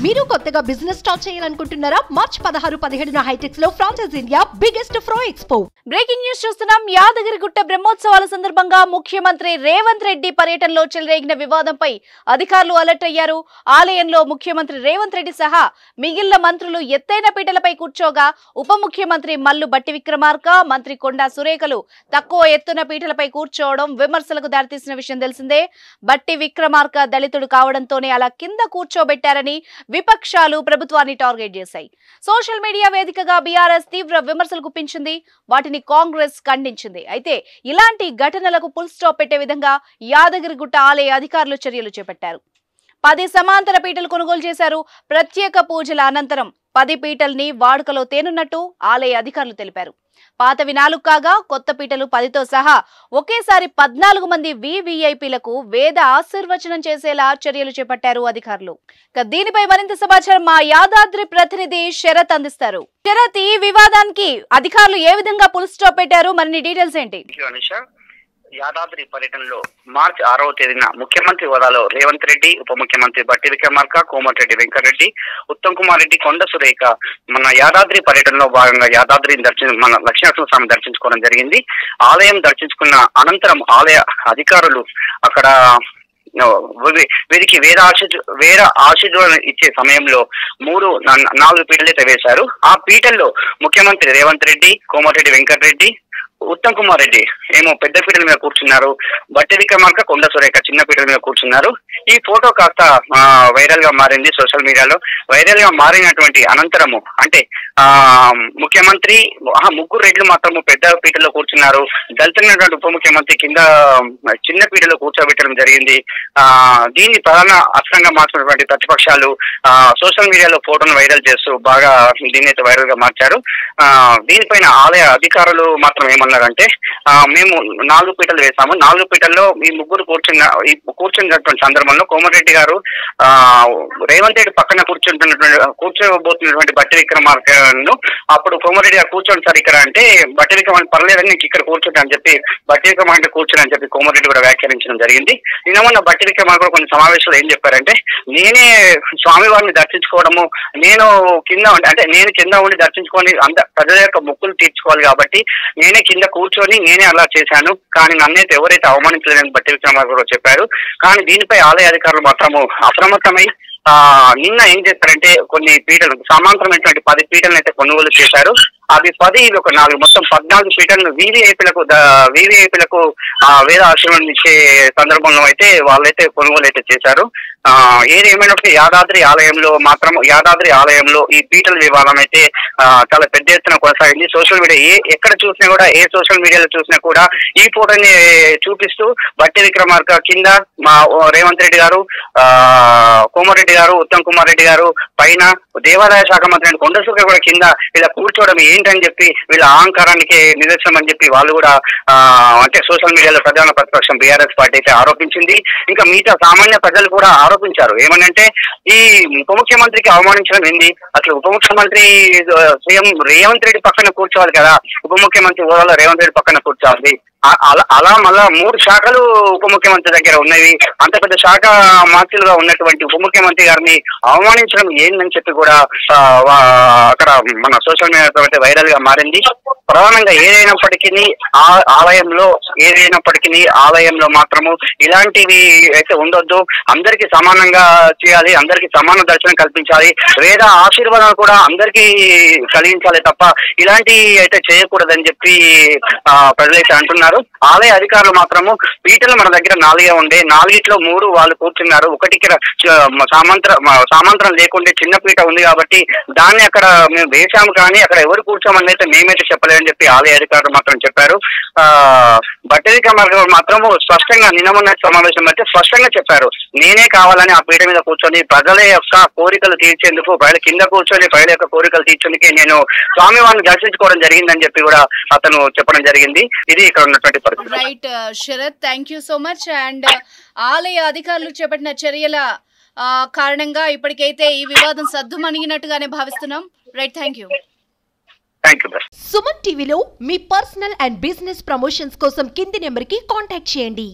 మీరు కొత్తగా business start చేయాలనుకుంటున్నారా? మార్చ్ 16-17 హైటెక్స్ లో franchise India biggest ఫ్రో expo. Breaking news చూస్తున్నాం. యాదగిరిగుట్ట బ్రహ్మోత్సవాల సందర్భంగా ముఖ్యమంత్రి రేవంత్ రెడ్డి పర్యటనలో చెలరేగిన వివాదంపై అధికారులు అలర్ట్ అయ్యారు. ఆలయంలో ముఖ్యమంత్రి రేవంత్ రెడ్డి సహా మిగిలిన మంత్రులు ఎత్తైన పీటలపై కూర్చోగా ఉప ముఖ్యమంత్రి మల్లు బట్టి విక్రమార్క, మంత్రి కొండా సురేఖలు తక్కువ ఎత్తున పీటలపై కూర్చోవడం విమర్శలకు దారితీసిన విషయం తెలిసిందే. బట్టి విక్రమార్క దళితుడు కావడంతోనే అలా కింద కూర్చోబెట్టారని విపక్షాలు ప్రభుత్వాన్ని టార్గెట్ చేశాయి. సోషల్ మీడియా వేదికగా బీఆర్ఎస్ తీవ్ర విమర్శలు గుప్పించింది. వాటిని కాంగ్రెస్ ఖండించింది. అయితే ఇలాంటి ఘటనలకు ఫుల్ స్టాప్ పెట్టే విధంగా యాదగిరిగుట్ట ఆలయ అధికారులు చర్యలు చేపట్టారు. 10 సమాంతర పీటలు కొనుగోలు చేశారు. ప్రత్యేక పూజల అనంతరం 10 పీటల్ని వాడుకలో తేనున్నట్టు ఆలయ అధికారులు తెలిపారు. పాతవి 4 కాగా కొత్త పీటలు 10తో సహా ఒకేసారి 14 మంది వివిఐపీలకు వేద ఆశీర్వచనం చేసేలా చర్యలు చేపట్టారు అధికారులు. దీనిపై మరింత సమాచారం మా యాదాద్రి ప్రతినిధి శరత్ అందిస్తారు. శరత్, ఈ వివాదానికి అధికారులు ఏ విధంగా ఫుల్ స్టాప్ పెట్టారు? మరిన్ని డీటెయిల్స్ ఏంటి? యాదాద్రి పర్యటనలో మార్చి 6వ తేదీన ముఖ్యమంత్రి హోదాలో రేవంత్ రెడ్డి, ఉప ముఖ్యమంత్రి బట్టి విక్రమార్క, కోమటిరెడ్డి వెంకటరెడ్డి, ఉత్తమ్ కుమార్ రెడ్డి, కొండ సురేఖ మన యాదాద్రి పర్యటనలో భాగంగా యాదాద్రి మన లక్ష్మీనరసింహస్వామి దర్శించుకోవడం జరిగింది. ఆలయం దర్శించుకున్న అనంతరం ఆలయ అధికారులు అక్కడ వీరికి వేద ఆశీర్వాదం ఇచ్చే సమయంలో 4 పీటలైతే వేశారు. ఆ పీటల్లో ముఖ్యమంత్రి రేవంత్ రెడ్డి, కోమటిరెడ్డి వెంకటరెడ్డి, ఉత్తమ్ కుమార్ రెడ్డి ఏమో పెద్ద పీటల మీద కూర్చున్నారు. బట్టి విక్రమార్క, కొండ సురేఖ చిన్న పీటల మీద కూర్చున్నారు. ఈ ఫోటో కాస్త వైరల్ గా మారింది. సోషల్ మీడియాలో వైరల్ గా మారినటువంటి అనంతరము అంటే ముఖ్యమంత్రి 3 రెడ్లు మాత్రము పెద్ద పీటలో కూర్చున్నారు. దళితులైనటువంటి ఉప ముఖ్యమంత్రి కింద చిన్న పీటలో కూర్చోబెట్టడం జరిగింది. దీన్ని ప్రధాన అస్త్రంగా మార్చినటువంటి ప్రతిపక్షాలు సోషల్ మీడియాలో ఫోటోను వైరల్ చేస్తూ బాగా దీన్ని అయితే వైరల్ గా మార్చారు. దీనిపైన ఆలయ అధికారులు మాత్రం ఏమన్నారంటే, మేము 4 పీటలు వేసాము. 4 పీటల్లో ఈ 3 కూర్చున్నటువంటి సందర్భంలో కోమటిరెడ్డి గారు రేవంత్ రెడ్డి పక్కన కూర్చోబోతున్నటువంటి బట్టి విక్రమార్కను అప్పుడు కోమటిరెడ్డి గారు కూర్చోండి సార్ ఇక్కడ అంటే, బట్టి విక్రమార్క పర్లేదని నీకు ఇక్కడ కూర్చుంటా అని చెప్పి బట్టి విక్రమార్క కూర్చొని అని చెప్పి కోమటిరెడ్డి కూడా వ్యాఖ్యానించడం జరిగింది. నిన్న బట్టి విక్రమార్క కొన్ని సమావేశాలు ఏం చెప్పారంటే, నేనే స్వామివారిని దర్శించుకోవడము, నేను కింద ఉండి దర్శించుకొని ప్రజల యొక్క మొక్కులు తీర్చుకోవాలి కాబట్టి నేనే కింద కూర్చొని నేనే అలా చేశాను, కానీ నన్నైతే ఎవరైతే అవమానించలేదని బట్టి విక్రమార్క చెప్పారు. కానీ దీనిపై ఆలయ అధికారులు మాత్రము అప్రమత్తమై నిన్న ఏం చేశారంటే కొన్ని పీటలు సమాంతరమైనటువంటి 10 పీటలను అయితే కొనుగోలు చేశారు. అవి 10 ఒక 4 మొత్తం 14 పీటలను వివిఐపీలకు వేద ఆశీర్వాదం ఇచ్చే సందర్భంలో అయితే వాళ్ళైతే కొనుగోలు అయితే చేశారు. ఏది ఏమైనప్పుడు యాదాద్రి ఆలయంలో ఈ పీటల వివాదం అయితే చాలా పెద్ద ఎత్తున కొనసాగింది. సోషల్ మీడియా ఎక్కడ చూసినా కూడా, ఏ సోషల్ మీడియాలో చూసినా కూడా ఈ ఫోటోని చూపిస్తూ బట్టి విక్రమార్క కింద రేవంత్ రెడ్డి గారు, కోమటిరెడ్డి గారు, ఉత్తమ్ కుమార్ రెడ్డి గారు పైన దేవాదాయ శాఖ మంత్రి కొండ సురేఖ కూడా కింద ఇలా కూర్చోవడం ఏంటని చెప్పి వీళ్ళ అహంకారానికి నిదర్శనం అని చెప్పి వాళ్ళు కూడా అంటే సోషల్ మీడియాలో ప్రధాన ప్రతిపక్షం బీఆర్ఎస్ పార్టీ అయితే ఆరోపించింది. ఇంకా మిగతా సామాన్య ప్రజలు కూడా ఆరోపించారు. ఏమనంటే, ఈ ఉప ముఖ్యమంత్రికి అవమానించడం ఏంది? అసలు ఉప ముఖ్యమంత్రి సీఎం రేవంత్ రెడ్డి పక్కన కూర్చోవాలి కదా, ఉప ముఖ్యమంత్రి హోదాలో రేవంత్ రెడ్డి పక్కన కూర్చోవాలి. అలా మళ్ళా 3 శాఖలు ఉప ముఖ్యమంత్రి దగ్గర ఉన్నవి. అంత పెద్ద శాఖ మంత్రులుగా ఉన్నటువంటి ఉప ముఖ్యమంత్రి గారిని అవమానించడం ఏందని చెప్పి కూడా అక్కడ మన సోషల్ మీడియా వైరల్ గా మారింది. ప్రధానంగా ఏదైనప్పటికీ ఆలయంలో మాత్రము ఇలాంటివి అయితే ఉండొద్దు. అందరికీ సమానంగా చేయాలి, అందరికీ సమాన దర్శనం కల్పించాలి, వేద ఆశీర్వాదాలు కూడా అందరికీ కలిగించాలి తప్ప ఇలాంటి అయితే చేయకూడదని చెప్పి ప్రజలైతే అంటున్నారు. ఆలయ అధికారులు మాత్రము పీటలు మన దగ్గర 4 ఉండే, 4లో 3 వాళ్ళు కూర్చున్నారు. ఒకటికి సామంతరం లేకుండా చిన్న పీట ఉంది కాబట్టి దాన్ని అక్కడ మేము వేశాము, కానీ అక్కడ ఎవరు కూర్చోమని అయితే మేమైతే చెప్పలేదని చెప్పి ఆలయ అధికారులు మాత్రం చెప్పారు. బట్టి విక్రమార్క మాత్రము స్పష్టంగా నిన్న సమావేశం బట్టి స్పష్టంగా చెప్పారు, నేనే కావాలని ఆ పీట మీద కూర్చొని ప్రజల యొక్క కోరికలు తీర్చేందుకు, ప్రజల కింద కూర్చొని ప్రజల యొక్క కోరికలు తీర్చేందుకే నేను స్వామివారిని దర్శించుకోవడం జరిగిందని చెప్పి కూడా అతను చెప్పడం జరిగింది. ఇది ఇక్కడ ఉన్నటువంటి పరిస్థితి. Right Sharath, thank you so much. And ఆలయ అధికారులు చేపట్టిన చర్యల కారణంగా ఇప్పటికైతే ఈ వివాదం సద్దుమణిగినట్టుగానే భావిస్తున్నాం. Right, thank you. సుమన్ టీవీలో మీ పర్సనల్ అండ్ బిజినెస్ ప్రమోషన్స్ కోసం కింది నెంబర్కి కాంటాక్ట్ చేయండి.